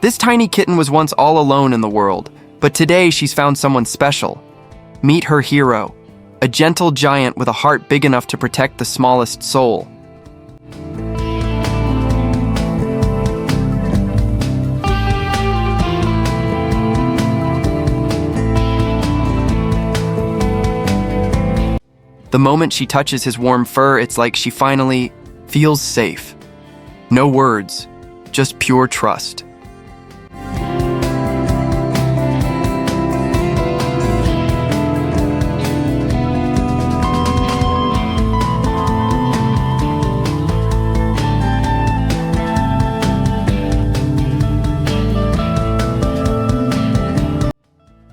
This tiny kitten was once all alone in the world, but today she's found someone special. Meet her hero, a gentle giant with a heart big enough to protect the smallest soul. The moment she touches his warm fur, it's like she finally feels safe. No words, just pure trust.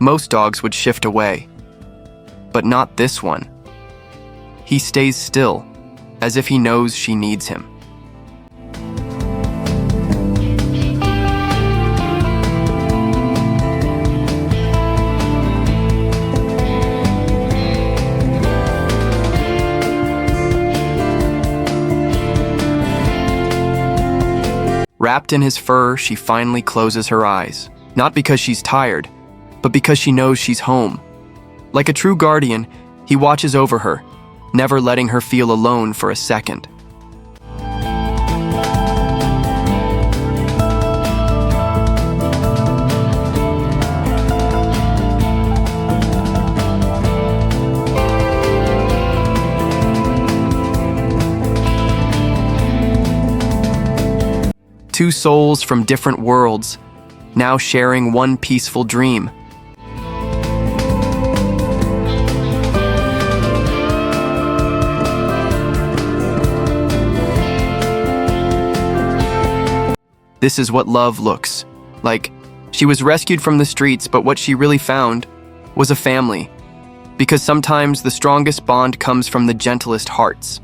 Most dogs would shift away, but not this one. He stays still, as if he knows she needs him. Wrapped in his fur, she finally closes her eyes, not because she's tired, but because she knows she's home. Like a true guardian, he watches over her, never letting her feel alone for a second. Two souls from different worlds, now sharing one peaceful dream. This is what love looks like. She was rescued from the streets, but what she really found was a family. Because sometimes the strongest bond comes from the gentlest hearts.